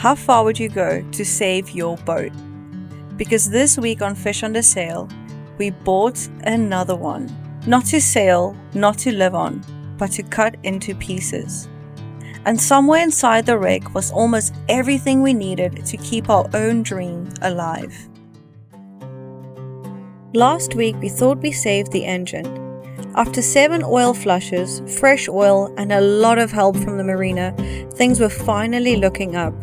How far would you go to save your boat? Because this week on Fish Under Sail, we bought another one. Not to sail, not to live on, but to cut into pieces. And somewhere inside the wreck was almost everything we needed to keep our own dream alive. Last week we thought we saved the engine. After 7 oil flushes, fresh oil, and a lot of help from the marina, things were finally looking up.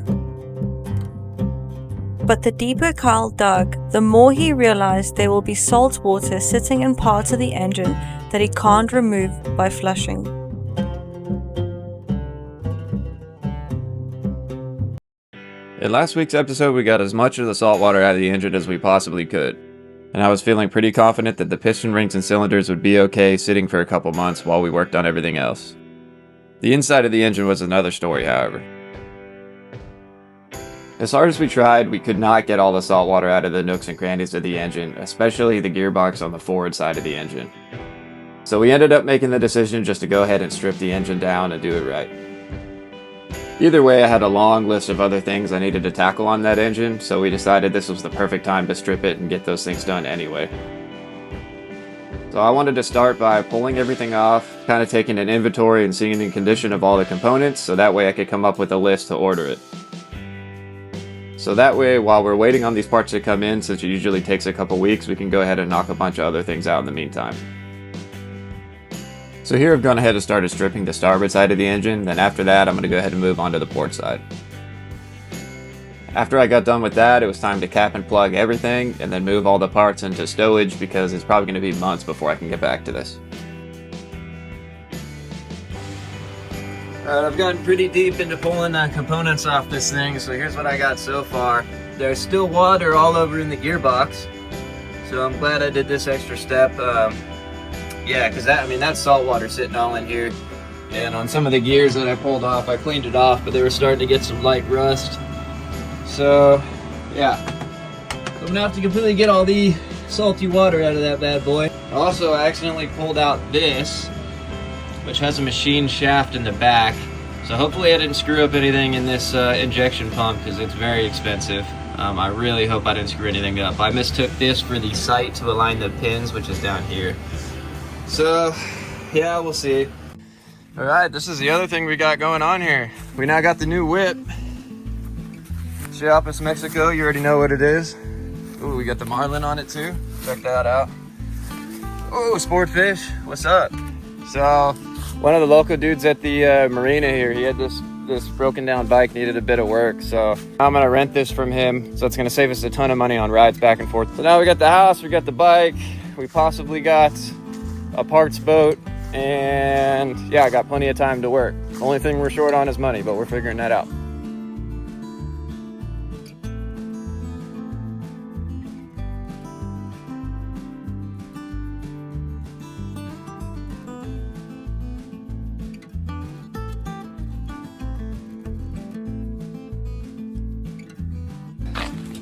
But the deeper Kyle dug, the more he realized there will be salt water sitting in parts of the engine that he can't remove by flushing. In last week's episode, we got as much of the salt water out of the engine as we possibly could, and I was feeling pretty confident that the piston rings and cylinders would be okay sitting for a couple months while we worked on everything else. The inside of the engine was another story, however. As hard as we tried, we could not get all the salt water out of the nooks and crannies of the engine, especially the gearbox on the forward side of the engine. So we ended up making the decision just to go ahead and strip the engine down and do it right. Either way, I had a long list of other things I needed to tackle on that engine, so we decided this was the perfect time to strip it and get those things done anyway. So I wanted to start by pulling everything off, kind of taking an inventory and seeing the condition of all the components, so that way I could come up with a list to order it. So that way, while we're waiting on these parts to come in, since it usually takes a couple weeks, we can go ahead and knock a bunch of other things out in the meantime. So here I've gone ahead and started stripping the starboard side of the engine, then after that I'm going to go ahead and move on to the port side. After I got done with that, it was time to cap and plug everything, and then move all the parts into stowage because it's probably going to be months before I can get back to this. Alright, I've gotten pretty deep into pulling components off this thing, so here's what I got so far. There's still water all over in the gearbox, so I'm glad I did this extra step. Yeah, because that's salt water sitting all in here. And on some of the gears that I pulled off, I cleaned it off, but they were starting to get some light rust. So, yeah. I'm gonna have to completely get all the salty water out of that bad boy. Also, I accidentally pulled out this, which has a machine shaft in the back. So hopefully I didn't screw up anything in this injection pump, because it's very expensive. I really hope I didn't screw anything up. I mistook this for the sight to align the pins, which is down here. So, yeah, we'll see. Alright, this is the other thing we got going on here. We now got the new whip. Chiapas, Mexico, you already know what it is. Ooh, we got the marlin on it too. Check that out. Ooh, Sportfish, what's up? So, one of the local dudes at the marina here, he had this broken down bike, needed a bit of work. So, I'm gonna rent this from him. So it's gonna save us a ton of money on rides back and forth. So now we got the house, we got the bike, we possibly got a parts boat, and yeah, I got plenty of time to work. Only thing we're short on is money, but we're figuring that out.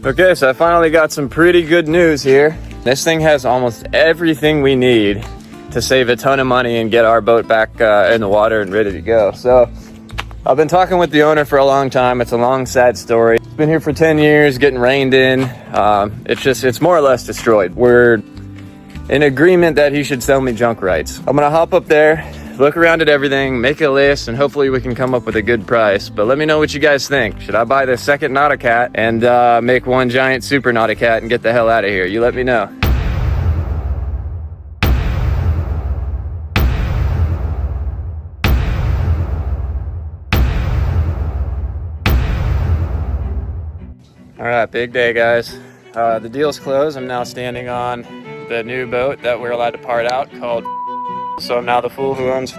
Okay, so I finally got some pretty good news here. This thing has almost everything we need to save a ton of money and get our boat back in the water and ready to go. So I've been talking with the owner for a long time. It's a long, sad story. It's been here for 10 years, getting rained in. It's more or less destroyed. We're in agreement that he should sell me junk rights. I'm gonna hop up there, look around at everything, make a list, and hopefully we can come up with a good price. But let me know what you guys think. Should I buy the second Nauticat and make one giant super Nauticat and get the hell out of here? You let me know. All right, big day, guys. The deal's closed. I'm now standing on the new boat that we're allowed to part out called so I'm now the fool who owns.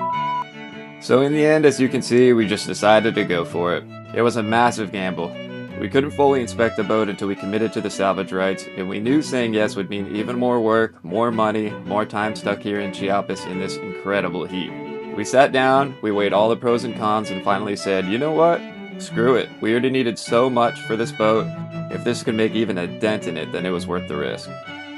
So in the end, as you can see, we just decided to go for it. It was a massive gamble. We couldn't fully inspect the boat until we committed to the salvage rights, and we knew saying yes would mean even more work, more money, more time stuck here in Chiapas in this incredible heat. We sat down, we weighed all the pros and cons, and finally said, you know what? Screw it. We already needed so much for this boat. If this could make even a dent in it, then it was worth the risk.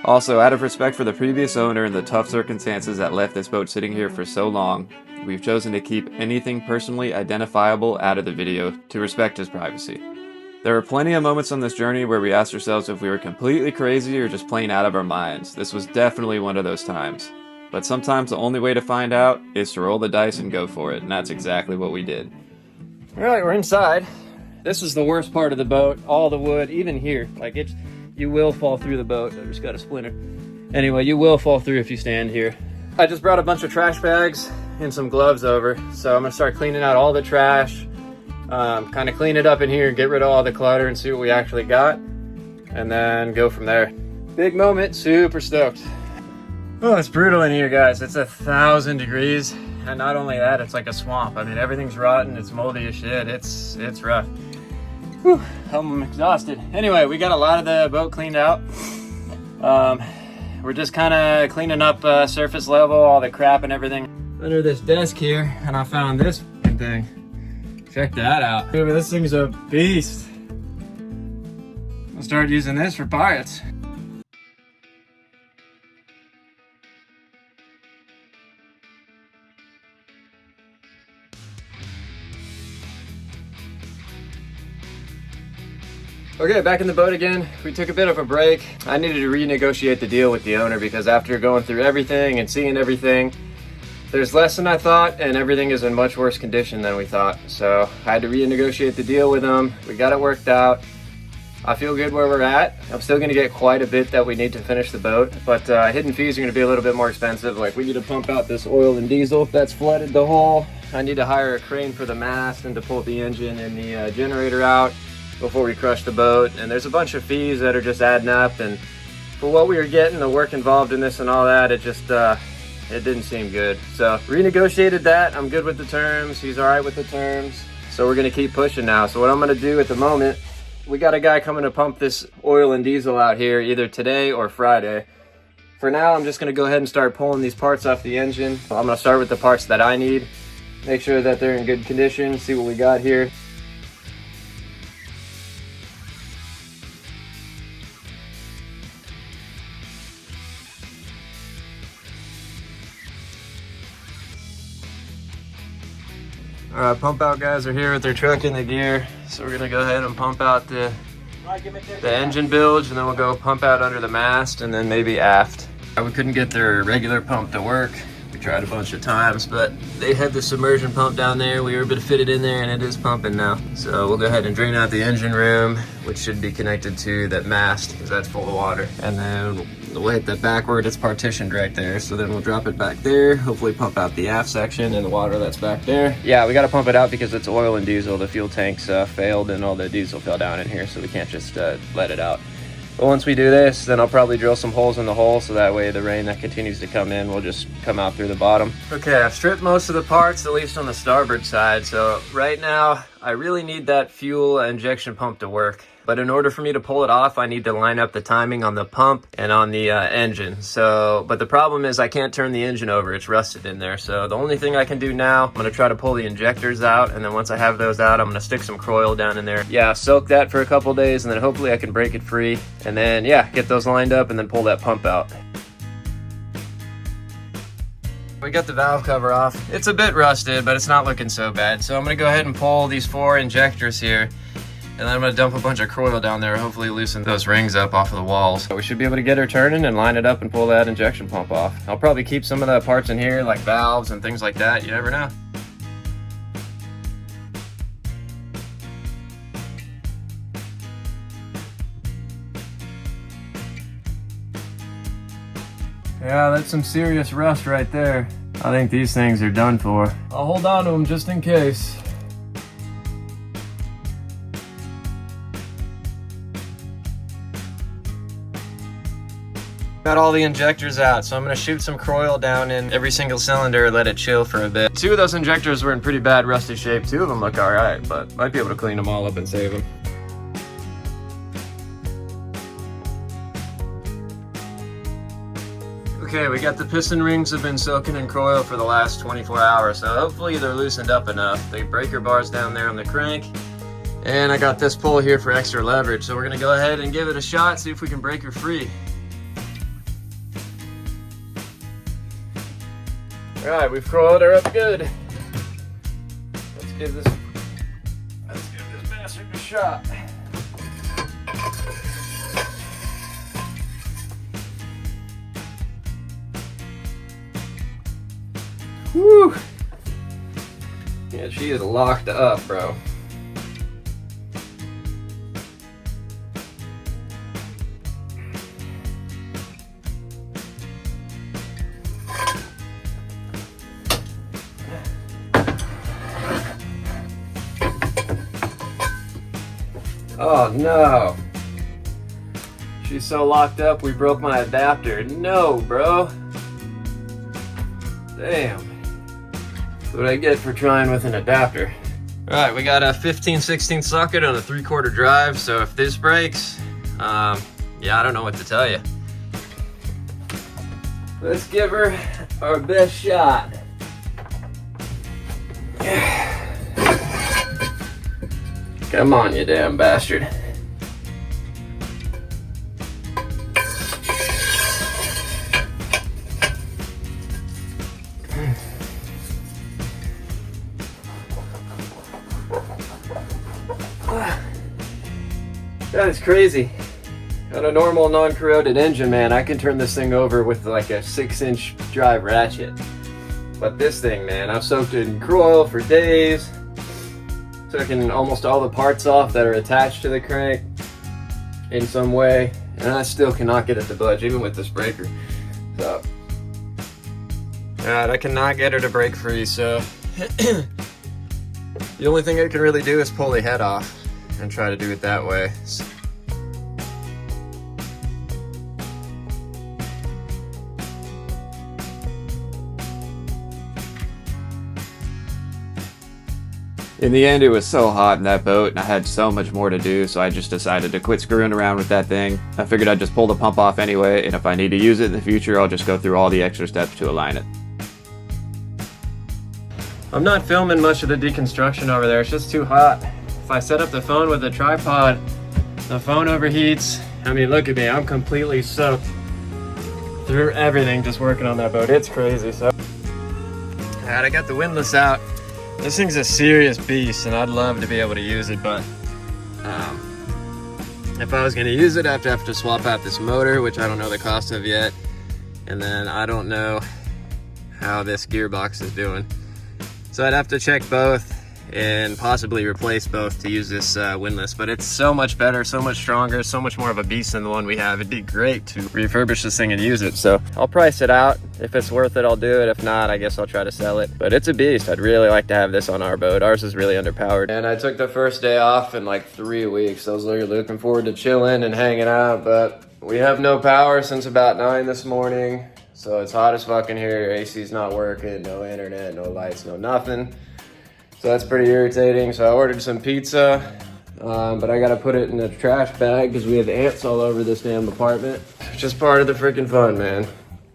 Also, out of respect for the previous owner and the tough circumstances that left this boat sitting here for so long, we've chosen to keep anything personally identifiable out of the video to respect his privacy. There were plenty of moments on this journey where we asked ourselves if we were completely crazy or just plain out of our minds. This was definitely one of those times. But sometimes the only way to find out is to roll the dice and go for it, and that's exactly what we did. Alright, we're inside. This is the worst part of the boat. All the wood, even here. Like, you will fall through the boat. I just got a splinter. Anyway, you will fall through if you stand here. I just brought a bunch of trash bags and some gloves over. So I'm gonna start cleaning out all the trash. Kind of clean it up in here, get rid of all the clutter and see what we actually got. And then go from there. Big moment, super stoked. Oh, it's brutal in here, guys. It's 1,000 degrees. And not only that, it's like a swamp. I mean, everything's rotten, it's moldy as shit. It's rough. Whew, I'm exhausted. Anyway, we got a lot of the boat cleaned out. We're just kind of cleaning up surface level, all the crap and everything. Under this desk here, and I found this thing. Check that out. Dude, this thing's a beast. I'll start using this for pirates. Okay, back in the boat again. We took a bit of a break. I needed to renegotiate the deal with the owner because after going through everything and seeing everything, there's less than I thought and everything is in much worse condition than we thought. So I had to renegotiate the deal with him. We got it worked out. I feel good where we're at. I'm still gonna get quite a bit that we need to finish the boat, but hidden fees are gonna be a little bit more expensive. Like, we need to pump out this oil and diesel that's flooded the hull. I need to hire a crane for the mast and to pull the engine and the generator out before we crush the boat. And there's a bunch of fees that are just adding up, and for what we were getting, the work involved in this and all that, it just it didn't seem good. So renegotiated that. I'm good with the terms. He's all right with the terms. So we're gonna keep pushing now. So what I'm gonna do at the moment, we got a guy coming to pump this oil and diesel out here either today or Friday. For now, I'm just gonna go ahead and start pulling these parts off the engine. I'm gonna start with the parts that I need, make sure that they're in good condition, see what we got here. All right, pump out guys are here with their truck and the gear. So we're gonna go ahead and pump out the engine bilge, and then we'll go pump out under the mast and then maybe aft. We couldn't get their regular pump to work. We tried a bunch of times, but they had the submersion pump down there. We were able to fit it in there and it is pumping now. So we'll go ahead and drain out the engine room, which should be connected to that mast because that's full of water. And then we'll hit that backward, it's partitioned right there. So then we'll drop it back there, hopefully pump out the aft section and the water that's back there. Yeah, we gotta pump it out because it's oil and diesel. The fuel tanks failed and all the diesel fell down in here, so we can't just let it out. But once we do this, then I'll probably drill some holes in the hull so that way the rain that continues to come in will just come out through the bottom. Okay, I've stripped most of the parts, at least on the starboard side. So right now, I really need that fuel injection pump to work. But in order for me to pull it off, I need to line up the timing on the pump and on the engine. So, but the problem is I can't turn the engine over. It's rusted in there. So the only thing I can do now, I'm gonna try to pull the injectors out. And then once I have those out, I'm gonna stick some CROIL down in there. Yeah, soak that for a couple days and then hopefully I can break it free. And then, yeah, get those lined up and then pull that pump out. We got the valve cover off. It's a bit rusted, but it's not looking so bad. So I'm gonna go ahead and pull these 4 injectors here. And then I'm gonna dump a bunch of CROIL down there, hopefully loosen those rings up off of the walls. So we should be able to get her turning and line it up and pull that injection pump off. I'll probably keep some of the parts in here, like valves and things like that, you never know. Yeah, that's some serious rust right there. I think these things are done for. I'll hold on to them just in case. Got all the injectors out, so I'm gonna shoot some CROIL down in every single cylinder, let it chill for a bit. 2 of those injectors were in pretty bad rusty shape. 2 of them look all right, but might be able to clean them all up and save them. Okay, we got the piston rings have been soaking in CROIL for the last 24 hours, so hopefully they're loosened up enough. The breaker bar's down there on the crank, and I got this pull here for extra leverage, so we're gonna go ahead and give it a shot, see if we can break her free. All right, we've CROILed her up good. Let's give this bastard a shot. Woo! Yeah, she is locked up, bro. Oh no. She's so locked up we broke my adapter. No, bro. Damn. That's what I get for trying with an adapter. Alright, we got a 15/16 socket on a 3/4 drive, so if this breaks, yeah, I don't know what to tell you. Let's give her our best shot. Come on, you damn bastard. That is crazy. On a normal non-corroded engine, man, I can turn this thing over with like a 6-inch drive ratchet. But this thing, man, I've soaked it in CROIL for days. Taken almost all the parts off that are attached to the crank in some way, and I still cannot get it to budge, even with this breaker. So, alright, I cannot get her to break free, so the only thing I can really do is pull the head off and try to do it that way. In the end, it was so hot in that boat and I had so much more to do, so I just decided to quit screwing around with that thing. I figured I'd just pull the pump off anyway, and if I need to use it in the future, I'll just go through all the extra steps to align it. I'm not filming much of the deconstruction over there, it's just too hot. If I set up the phone with a tripod, the phone overheats. I mean, look at me, I'm completely soaked through everything just working on that boat. It's crazy. So, alright, I got the windlass out. This thing's a serious beast, and I'd love to be able to use it, but if I was going to use it, I'd have to swap out this motor, which I don't know the cost of yet, and then I don't know how this gearbox is doing. So I'd have to check both and possibly replace both to use this windlass, but it's so much better, so much stronger, so much more of a beast than the one we have. It'd be great to refurbish this thing and use it, so I'll price it out. If it's worth it, I'll do it. If not, I guess I'll try to sell it, but it's a beast. I'd really like to have this on our boat. Ours is really underpowered, and I took the first day off in like 3 weeks. I was really looking forward to chilling and hanging out, but we have no power since about 9 this morning, so it's hot as fucking here. AC's not working, no internet, no lights, no nothing. So that's pretty irritating. So I ordered some pizza, but I gotta put it in a trash bag because we have ants all over this damn apartment. It's just part of the freaking fun, man.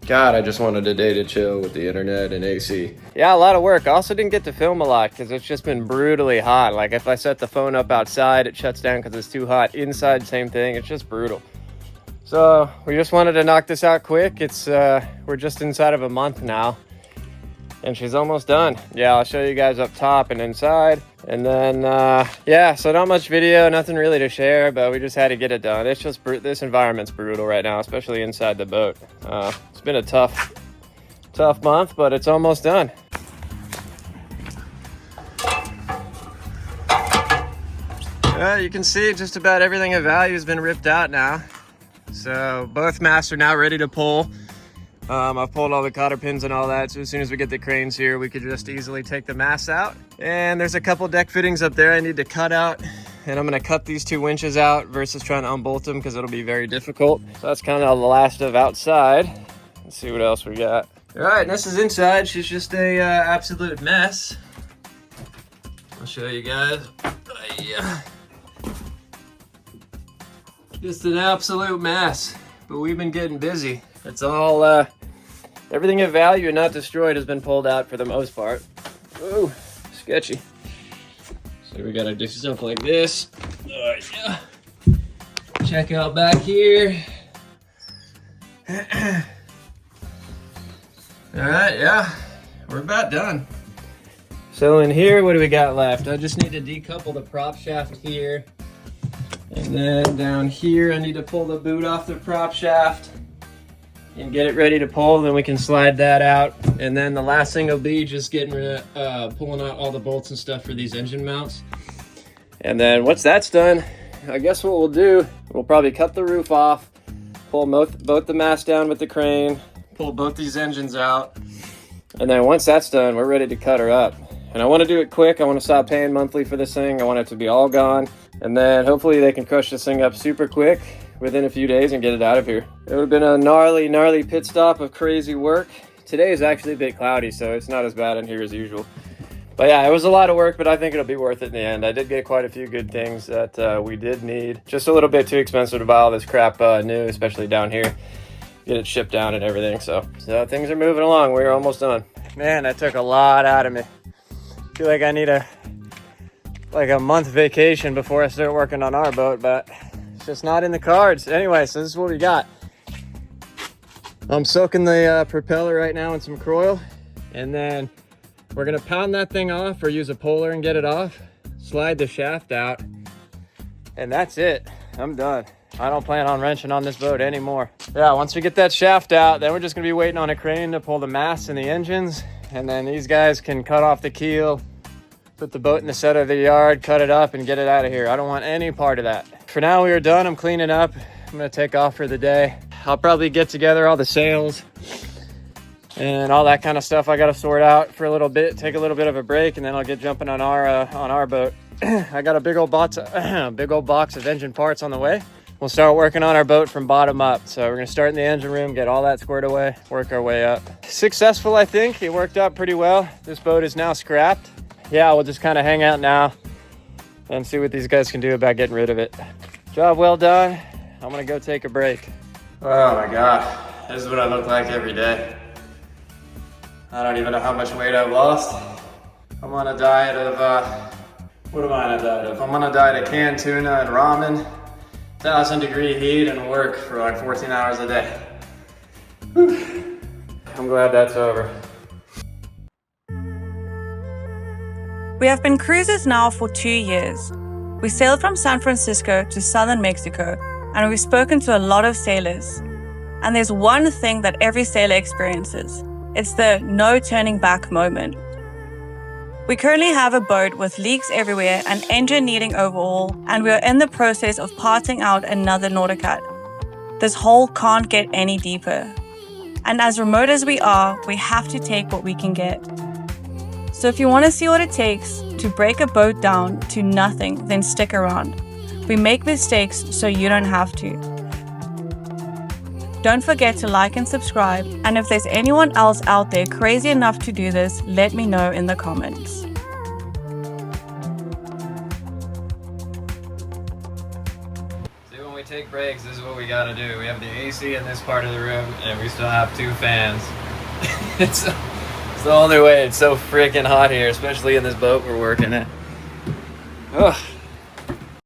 God, I just wanted a day to chill with the internet and AC. Yeah, a lot of work. I also didn't get to film a lot because it's just been brutally hot. Like if I set the phone up outside, it shuts down because it's too hot. Inside, same thing. It's just brutal. So we just wanted to knock this out quick. It's we're just inside of a month now, and she's almost done. Yeah, I'll show you guys up top and inside, and then yeah, so not much video, nothing really to share, but we just had to get it done. It's just this environment's brutal right now, especially inside the boat. It's been a tough month, but it's almost done. You can see just about everything of value has been ripped out now. So both masts are now ready to pull. I've pulled all the cotter pins and all that, so as soon as we get the cranes here, we could just easily take the masts out. And there's a couple deck fittings up there I need to cut out, and I'm gonna cut these 2 winches out versus trying to unbolt them because it'll be very difficult. So that's kind of the last of outside. Let's see what else we got. All right, and this is inside. She's just a absolute mess. I'll show you guys. Just an absolute mess, but we've been getting busy. It's all, everything of value and not destroyed has been pulled out for the most part. Ooh, sketchy. So we gotta do stuff like this. Yeah. Check out back here. All right, yeah, we're about done. So in here, what do we got left? I just need to decouple the prop shaft here. And then down here, I need to pull the boot off the prop shaft and get it ready to pull. Then we can slide that out. And then the last thing will be just getting rid of, pulling out all the bolts and stuff for these engine mounts. And then once that's done, I guess what we'll do, we'll probably cut the roof off, pull both the mast down with the crane, pull both these engines out. And then once that's done, we're ready to cut her up. And I want to do it quick. I want to stop paying monthly for this thing. I want it to be all gone. And then hopefully they can crush this thing up super quick within a few days and get it out of here. It would have been a gnarly pit stop of crazy work. Today is actually a bit cloudy, so it's not as bad in here as usual. But yeah, it was a lot of work, but I think it'll be worth it in the end. I did get quite a few good things that we did need. Just a little bit too expensive to buy all this crap new, especially down here. Get it shipped down and everything. So things are moving along. We're almost done. Man, that took a lot out of me. I feel like I need a month vacation before I start working on our boat, but it's just not in the cards. Anyway, so this is what we got. I'm soaking the propeller right now in some CROIL, and then we're gonna pound that thing off or use a puller and get it off, slide the shaft out, and that's it. I'm done. I don't plan on wrenching on this boat anymore. Yeah, once we get that shaft out, then we're just gonna be waiting on a crane to pull the masts and the engines, and then these guys can cut off the keel, put the boat in the center of the yard, cut it up, and get it out of here. I don't want any part of that. For now, we are done. I'm cleaning up. I'm gonna take off for the day. I'll probably get together all the sails and all that kind of stuff I gotta sort out for a little bit, take a little bit of a break, and then I'll get jumping on our boat. I got a big old box of engine parts on the way. We'll start working on our boat from bottom up. So we're gonna start in the engine room, get all that squared away, work our way up. Successful, I think. It worked out pretty well. This boat is now scrapped. Yeah, we'll just kind of hang out now and see what these guys can do about getting rid of it. Job well done. I'm gonna go take a break. Oh my God, this is what I look like every day. I don't even know how much weight I've lost. I'm on a diet of, what am I on a diet of? I'm on a diet of canned tuna and ramen, 1,000-degree heat, and work for like 14 hours a day. Whew. I'm glad that's over. We have been cruisers now for 2 years. We sailed from San Francisco to southern Mexico, and we've spoken to a lot of sailors. And there's one thing that every sailor experiences. It's the no turning back moment. We currently have a boat with leaks everywhere, an engine needing overhaul, and we are in the process of parting out another Nauticat. This hole can't get any deeper. And as remote as we are, we have to take what we can get. So if you want to see what it takes to break a boat down to nothing, then stick around. We make mistakes so you don't have to. Don't forget to like and subscribe, and if there's anyone else out there crazy enough to do this, let me know in the comments. See, when we take breaks, this is what we gotta do. We have the AC in this part of the room, and we still have 2 fans. It's the only way. It's so freaking hot here, especially in this boat we're working in. Ugh.